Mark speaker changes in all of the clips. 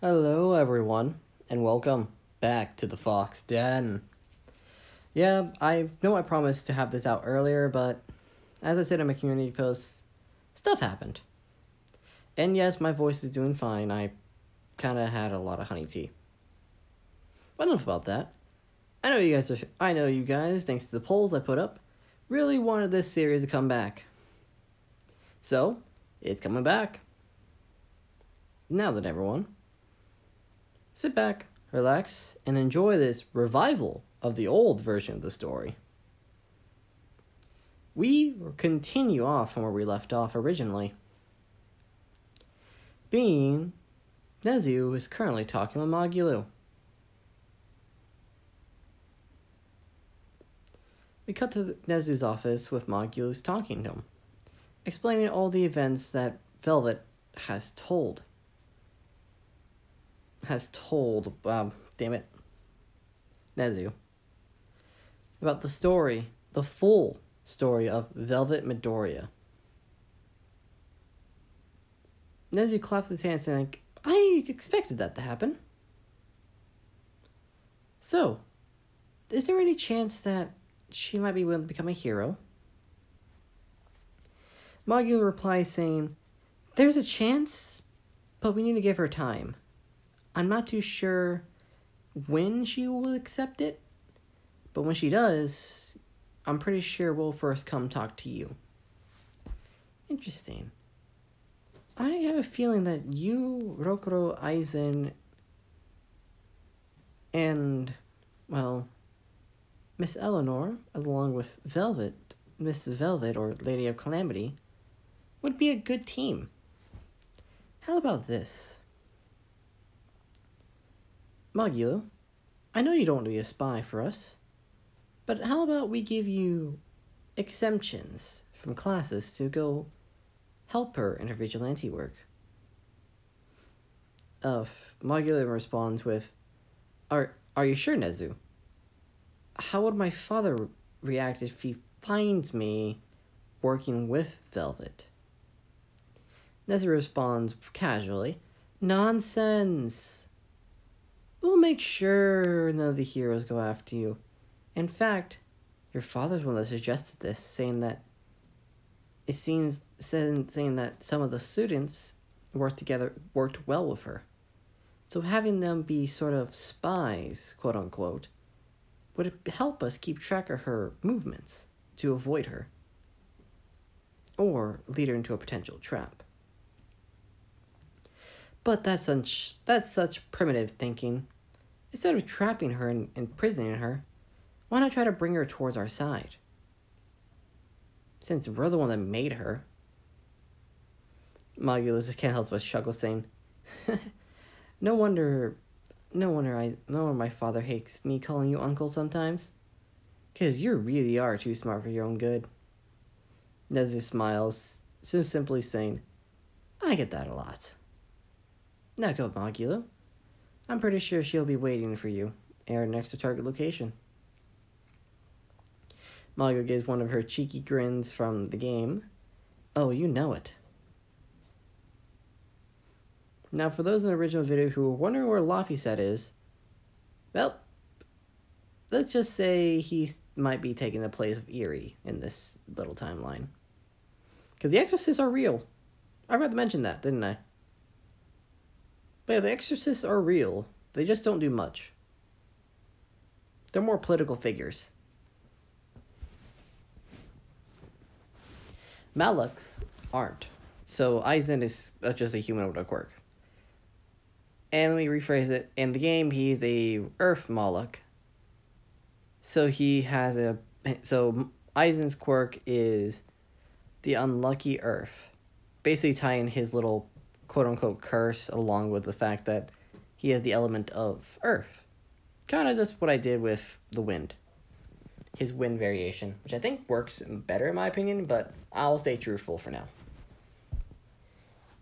Speaker 1: Hello, everyone, and welcome back to the Fox Den. Yeah, I know I promised to have this out earlier, but as I said in my community post, stuff happened. And yes, my voice is doing fine. I kind of had a lot of honey tea. But enough about that. I know you guys, thanks to the polls I put up, really wanted this series to come back. So, it's coming back. Now then, everyone, sit back, relax, and enjoy this revival of the old version of the story. We continue off from where we left off originally. Being Nezu is currently talking with Magulu. We cut to Nezu's office with Magulu's talking to him, explaining all the events that Velvet has told. Nezu. About the story, the full story of Velvet Midoriya. Nezu claps his hands saying, I expected that to happen. So, is there any chance that she might be willing to become a hero? Magula replies saying, there's a chance, but we need to give her time. I'm not too sure when she will accept it, but when she does, I'm pretty sure we'll first come talk to you. Interesting. I have a feeling that you, Rokuro, Aizen, and, well, Miss Eleanor, along with Miss Velvet, or Lady of Calamity, would be a good team. How about this? Magula, I know you don't want to be a spy for us, but how about we give you exemptions from classes to go help her in her vigilante work? Magula responds with, Are you sure, Nezu? How would my father react if he finds me working with Velvet? Nezu responds casually, Nonsense! We'll make sure none of the heroes go after you. In fact, your father's one that suggested this, saying that some of the students worked well with her. So having them be sort of spies, quote unquote, would help us keep track of her movements to avoid her, or lead her into a potential trap. But that's such primitive thinking. Instead of trapping her and imprisoning her, why not try to bring her towards our side? Since we're the one that made her. Magula can't help but chuckle, saying, No wonder my father hates me calling you uncle sometimes. 'Cause you really are too smart for your own good. Nezu smiles, just simply saying, I get that a lot. Now go, Magula. I'm pretty sure she'll be waiting for you at our next target location. Magula gives one of her cheeky grins from the game. Oh, you know it. Now, for those in the original video who were wondering where Laphicet is, well, let's just say he might be taking the place of Eerie in this little timeline. Because the Exorcists are real. I forgot to mention that, didn't I? But yeah, the Exorcists are real. They just don't do much. They're more political figures. Malaks aren't. So Aizen is just a human with a quirk. And let me rephrase it. In the game, he's a Earth Malak. So Aizen's quirk is the unlucky Earth. Basically tying his little quote-unquote curse along with the fact that he has the element of Earth. Kind of just what I did with the wind. His wind variation, which I think works better in my opinion, but I'll stay truthful for now.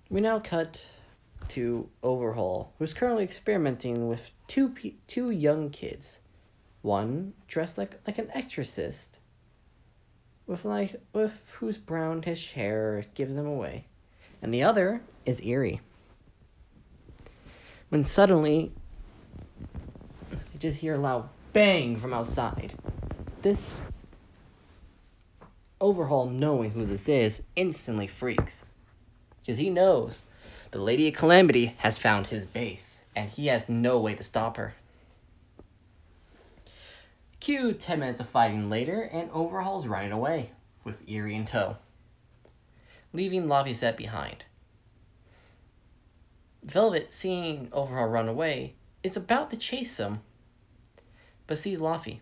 Speaker 1: We now cut to Overhaul, who's currently experimenting with two young kids. One dressed like an exorcist, with whose brownish hair gives him away, and the other is Eerie. when suddenly you just hear a loud bang from outside. This Overhaul, knowing who this is, instantly freaks. Because he knows the Lady of Calamity has found his base, and he has no way to stop her. Cue 10 minutes of fighting later, and Overhaul's running away, with Eerie in tow, leaving Laphicet behind. Velvet, seeing Overhaul run away, is about to chase him, but sees Laphie,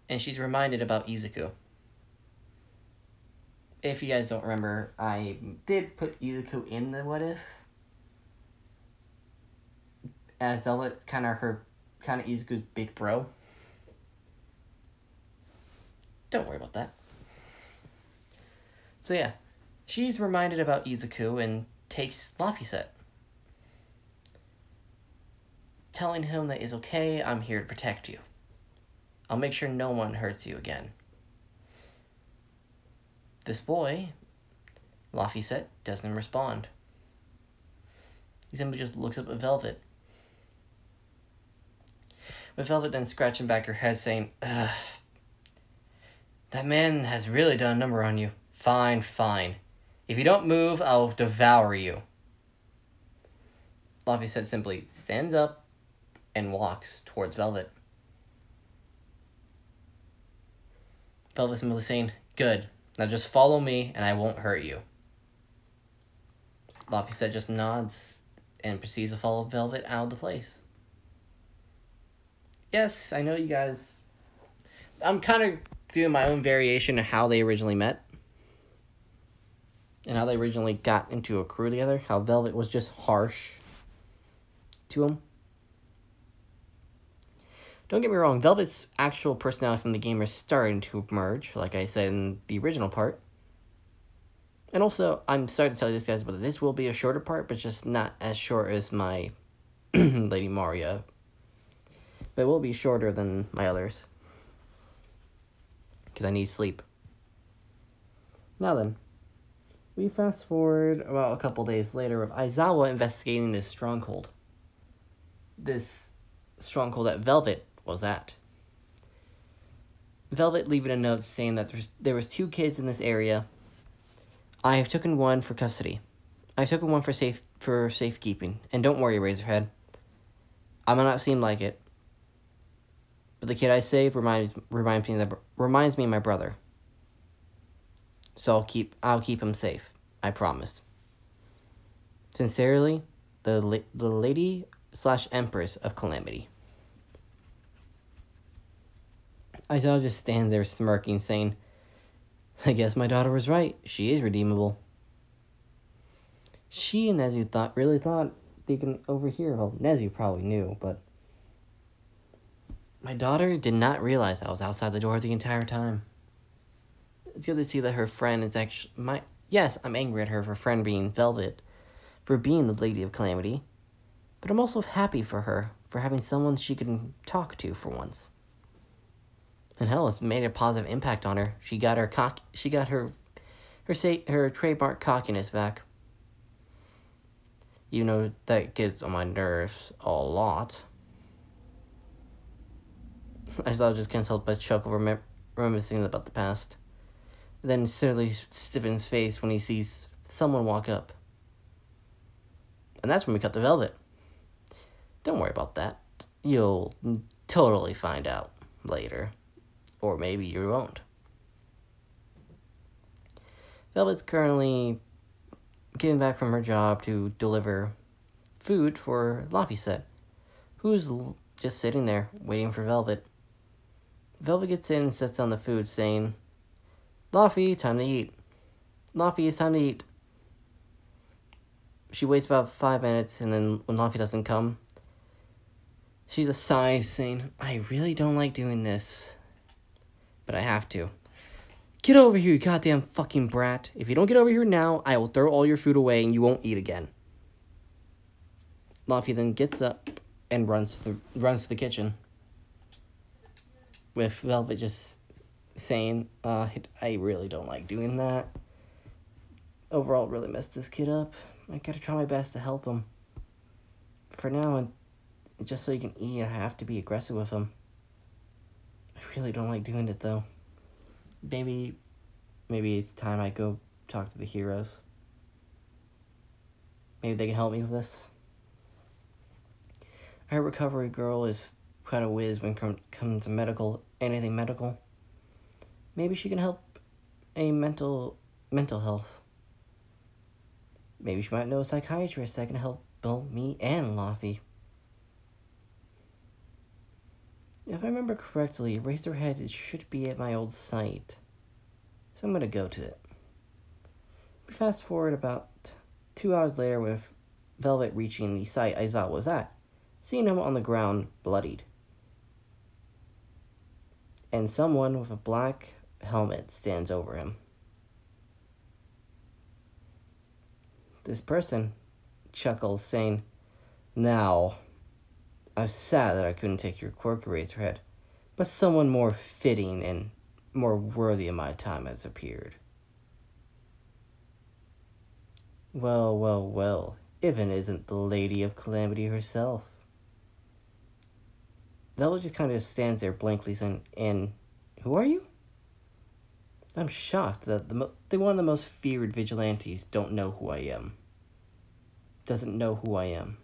Speaker 1: and she's reminded about Izuku. If you guys don't remember, I did put Izuku in the what if, as Velvet's kind of Izuku's big bro. Don't worry about that. So yeah, she's reminded about Izuku and takes Laphicet, telling him that it's okay, I'm here to protect you. I'll make sure no one hurts you again. This boy, Laphicet, doesn't respond. He simply just looks up at Velvet. With Velvet then scratching back her head saying, "Ugh, that man has really done a number on you. Fine, fine. If you don't move, I'll devour you." Laphicet simply stands up and walks towards Velvet. Velvet simply saying, "Good. Now just follow me and I won't hurt you." Laphicet just nods and proceeds to follow Velvet out of the place. Yes, I know you guys... I'm kind of doing my own variation of how they originally met. And how they originally got into a crew together. How Velvet was just harsh to him. Don't get me wrong, Velvet's actual personality from the game is starting to emerge, like I said in the original part. And also, I'm sorry to tell you this, guys, but this will be a shorter part, but just not as short as my Lady Maria. But it will be shorter than my others. Because I need sleep. Now then, we fast forward about a couple days later with Aizawa investigating this stronghold. This stronghold that Velvet was at. Velvet leaving a note saying that there was 2 kids in this area. I have taken one for custody. I've taken one for safekeeping. And don't worry, Razorhead. I might not seem like it, but the kid I saved reminds me of my brother. So I'll keep him safe. I promise. Sincerely, the Lady/Empress of Calamity. Aizawa just stands there smirking, saying, I guess my daughter was right. She is redeemable. She and Nezu really thought they can overhear. Well, Nezu probably knew, but my daughter did not realize I was outside the door the entire time. It's good to see that her friend is actually Yes, I'm angry at her for friend being Velvet, for being the Lady of Calamity, but I'm also happy for her for having someone she can talk to for once. And hell, it's made a positive impact on her. She got her trademark cockiness back. You know, that gets on my nerves a lot. I just can't help but chuckle reminiscing about the past. Then suddenly stiffens his face when he sees someone walk up. And that's when we cut to Velvet. Don't worry about that. You'll totally find out later. Or maybe you won't. Velvet's currently getting back from her job to deliver food for Laphicet, who's just sitting there waiting for Velvet. Velvet gets in and sets down the food, saying, Laphie, time to eat. Laphie, it's time to eat. She waits about 5 minutes, and then when Laphie doesn't come, she just sighs, saying, I really don't like doing this, but I have to. Get over here, you goddamn fucking brat. If you don't get over here now, I will throw all your food away and you won't eat again. Laphie then gets up and runs to the kitchen, with Velvet just saying, I really don't like doing that. Overall, it really messed this kid up. I gotta try my best to help him. for now, and just so you can eat, I have to be aggressive with him. I really don't like doing it, though. Maybe it's time I go talk to the heroes. Maybe they can help me with this. I heard Recovery Girl is quite a whiz when it comes to anything medical. Maybe she can help a mental health. Maybe she might know a psychiatrist that can help both me and Laffy. If I remember correctly, Razorhead should be at my old site. So I'm gonna go to it. We fast forward about 2 hours later with Velvet reaching the site Aizawa was at, seeing him on the ground, bloodied. And someone with a black helmet stands over him. This person chuckles, saying, "Now, I'm sad that I couldn't take your quirk, Razorhead, but someone more fitting and more worthy of my time has appeared." Well, if it isn't the Lady of Calamity herself. Velvet just kind of stands there blankly saying, "And who are you?" I'm shocked that one of the most feared vigilantes don't know who I am. Doesn't know who I am.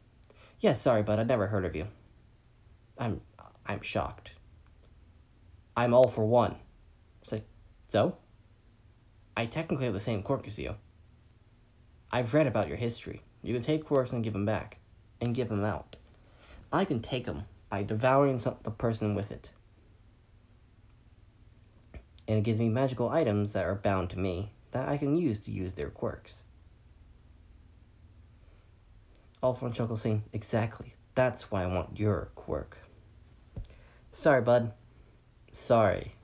Speaker 1: Yeah, sorry, but I'd never heard of you. I'm shocked. I'm all for one. It's like, so? I technically have the same quirk as you. I've read about your history. You can take quirks and give them back. And give them out. I can take them by devouring the person with it. And it gives me magical items that are bound to me that I can use their quirks. All for one chuckle saying, "Exactly. That's why I want your quirk." Sorry, bud. Sorry,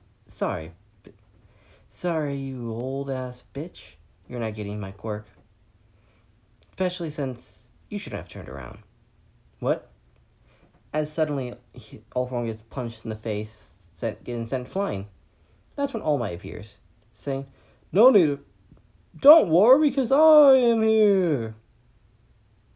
Speaker 1: you old-ass bitch. You're not getting my quirk. Especially since you shouldn't have turned around. What? As suddenly, All For One gets punched in the face, getting sent flying. That's when All Might appears, saying, "No need to. Don't worry, because I am here."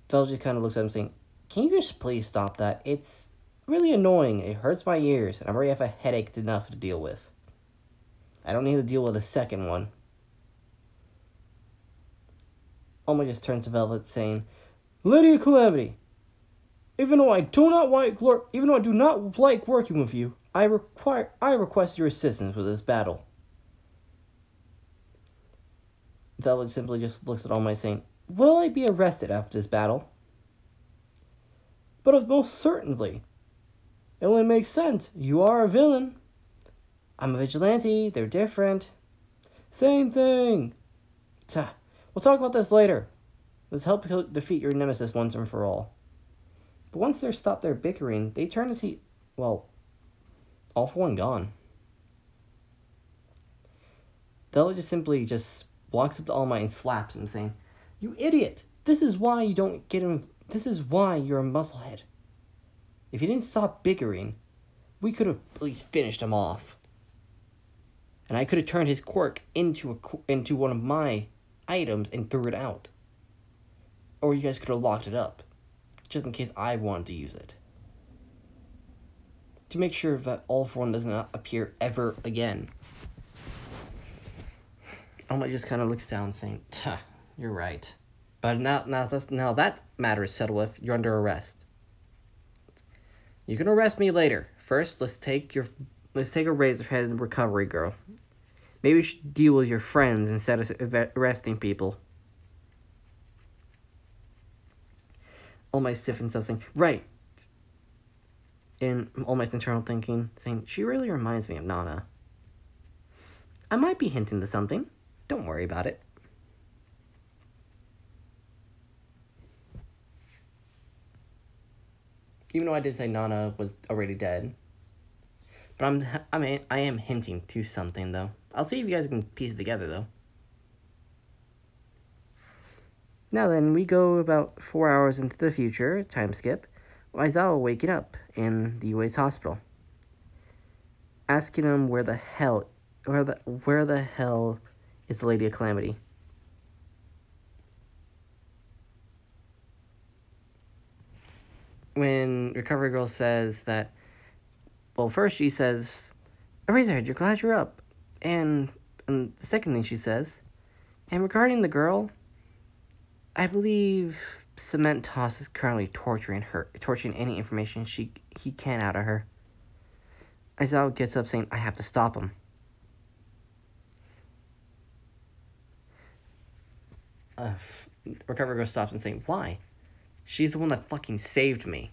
Speaker 1: Velvet just kind of looks at him saying, "Can you just please stop that? It's really annoying. It hurts my ears, and I already have a headache enough to deal with. I don't need to deal with a second one." All Might just turns to Velvet, saying, "Lady of Calamity, even though I do not like working with you, I request your assistance with this battle." Velvet simply just looks at All Might, saying, "Will I be arrested after this battle?" "But most certainly. It only makes sense. You are a villain. I'm a vigilante. They're different." "Same thing." "We'll talk about this later. Let's help defeat your nemesis once and for all." But once they're stopped their bickering, they turn to see, All For One gone. Velvet just simply walks up to All Might and slaps him, saying, "You idiot! This is why you don't get him. This is why you're a musclehead. If you didn't stop bickering, we could have at least finished him off. And I could have turned his quirk into one of my items and threw it out. Or you guys could have locked it up, just in case I wanted to use it. To make sure that All For One does not appear ever again." All Might just kind of looks down, saying, "You're right. But now that matter is settled with, you're under arrest. You can arrest me later. First, let's take a Razorhead and Recovery Girl. Maybe you should deal with your friends instead of arresting people." All Might stiffens up, saying, "Right." In All Might's internal thinking, saying, "She really reminds me of Nana. I might be hinting to something. Don't worry about it." Even though I did say Nana was already dead. But I am hinting to something, though. I'll see if you guys can piece it together, though. Now then, we go about 4 hours into the future, time skip, Aizawa waking up in the UA's hospital, asking him where the hell is the Lady of Calamity. when Recovery Girl says that, well, first she says, Eraserhead, you're glad you're up. And the second thing she says, and regarding the girl, I believe Cement Toss is currently torturing any information he can out of her. Aizawa gets up saying, I have to stop him. Recovery Girl stops and saying, why? She's the one that fucking saved me.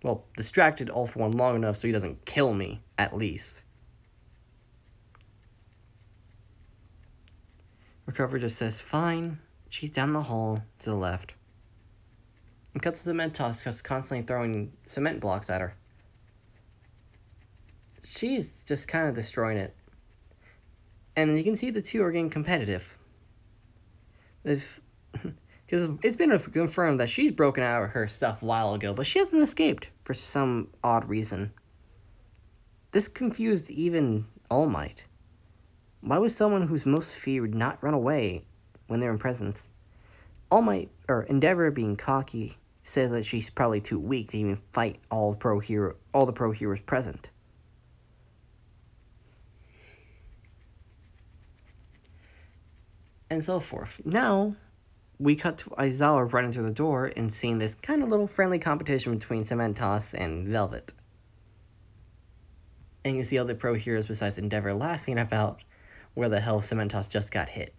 Speaker 1: Well, distracted All For One long enough so he doesn't kill me, at least. Recovery just says, fine. She's down the hall to the left. And cuts the Cement Toss because constantly throwing cement blocks at her. She's just kind of destroying it. And you can see the two are getting competitive. Because it's been confirmed that she's broken out of her stuff a while ago, but she hasn't escaped for some odd reason. This confused even All Might. Why would someone who's most feared not run away when they're in presence? All Might, or Endeavor being cocky, says that she's probably too weak to even fight all the pro heroes present. And so forth. Now, we cut to Aizawa running through the door and seeing this kind of little friendly competition between Cement Toss and Velvet. And you see other pro heroes besides Endeavor laughing about where the hell Cement Toss just got hit.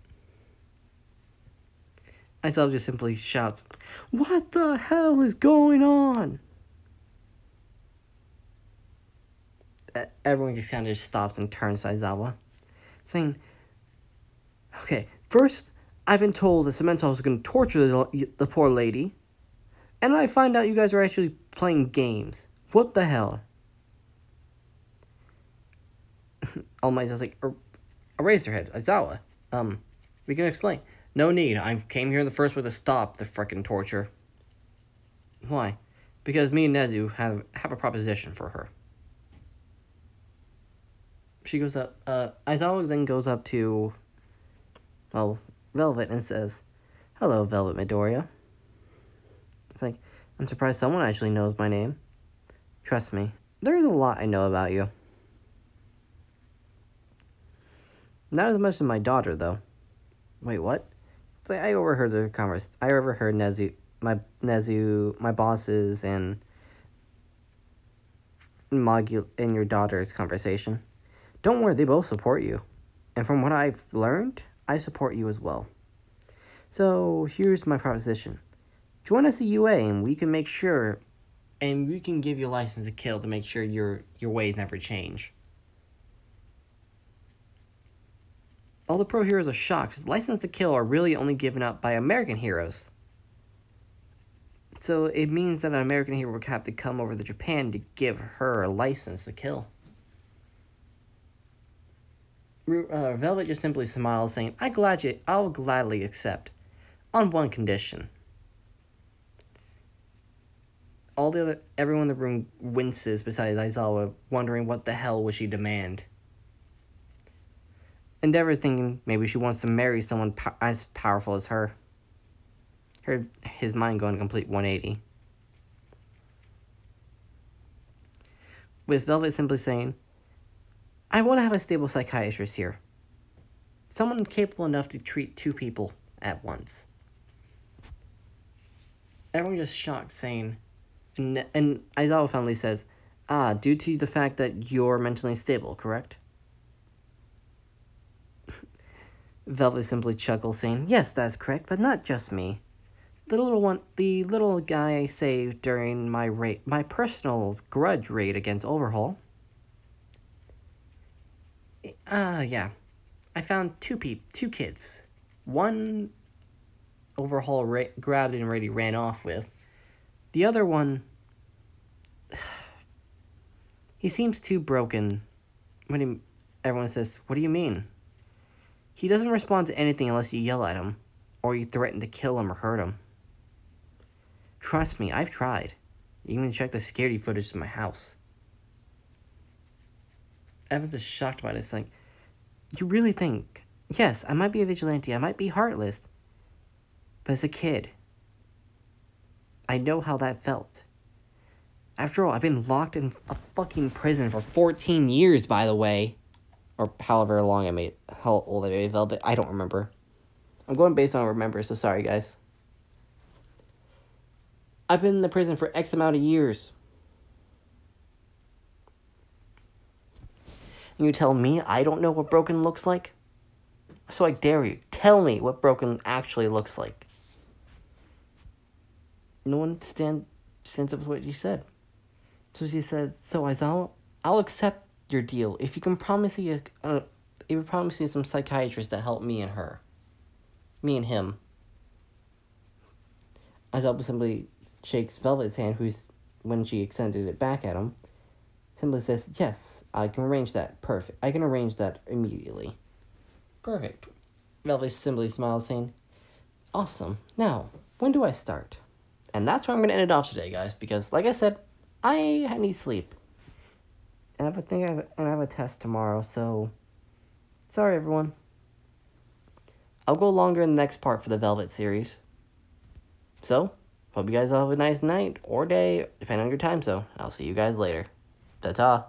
Speaker 1: Aizawa just simply shouts, what the hell is going on? Everyone just kind of stops and turns to Aizawa, saying, okay, first, I've been told that Cement Toss is going to torture the poor lady, and I find out you guys are actually playing games. What the hell? All Might's just like, Eraserhead, Aizawa. We can explain. No need. I came here in the first place to stop the frickin' torture. Why? Because me and Nezu have a proposition for her. She goes up, Aizawa then goes up to, well, Velvet and says, hello, Velvet Midoriya. It's like, I'm surprised someone actually knows my name. Trust me, there's a lot I know about you. Not as much as my daughter, though. Wait, what? It's like I overheard the conversation. I overheard my bosses, and and your daughter's conversation. Don't worry, they both support you. And from what I've learned, I support you as well. So, here's my proposition. Join us at UA, and we can make sure, and we can give you a license to kill to make sure your ways never change. All the pro heroes are shocked, because license to kill are really only given up by American heroes. So it means that an American hero would have to come over to Japan to give her a license to kill. Velvet just simply smiles, saying, I'll gladly accept, on one condition. Everyone in the room winces besides Aizawa, wondering what the hell would she demand. Endeavor thinking maybe she wants to marry someone as powerful as her. His mind going complete 180. With Velvet simply saying, I want to have a stable psychiatrist here. Someone capable enough to treat two people at once. Everyone just shocked, saying, and Aizawa finally says, due to the fact that you're mentally stable, correct? Velvet simply chuckles, saying, yes, that's correct, but not just me. The little guy I saved during my personal grudge raid against Overhaul. Yeah. I found two kids. One Overhaul grabbed and already ran off with. The other one, he seems too broken. Everyone says, what do you mean? He doesn't respond to anything unless you yell at him, or you threaten to kill him or hurt him. Trust me, I've tried. Even checked the security footage in my house. Evan's just shocked by this, like, you really think, yes, I might be a vigilante, I might be heartless, but as a kid, I know how that felt. After all, I've been locked in a fucking prison for 14 years, by the way. Or however long how old I made Velvet, I don't remember. I'm going based on remember, so sorry, guys. I've been in the prison for X amount of years. And you tell me I don't know what broken looks like? So I dare you, tell me what broken actually looks like. No one stands up with what you said. So she said, so I'll accept your deal if you can promise me some psychiatrists to help me and him. Aizawa simply shakes Velvet's hand, when she extended it back at him, simply says, yes, I can arrange that. Perfect. I can arrange that immediately. Perfect. Velvet simply smiles, saying, awesome. Now, when do I start? And that's where I'm going to end it off today, guys, because, like I said, I need sleep. And I have a test tomorrow, so sorry, everyone. I'll go longer in the next part for the Velvet series. So, hope you guys all have a nice night or day, depending on your time zone. I'll see you guys later. Ta-ta.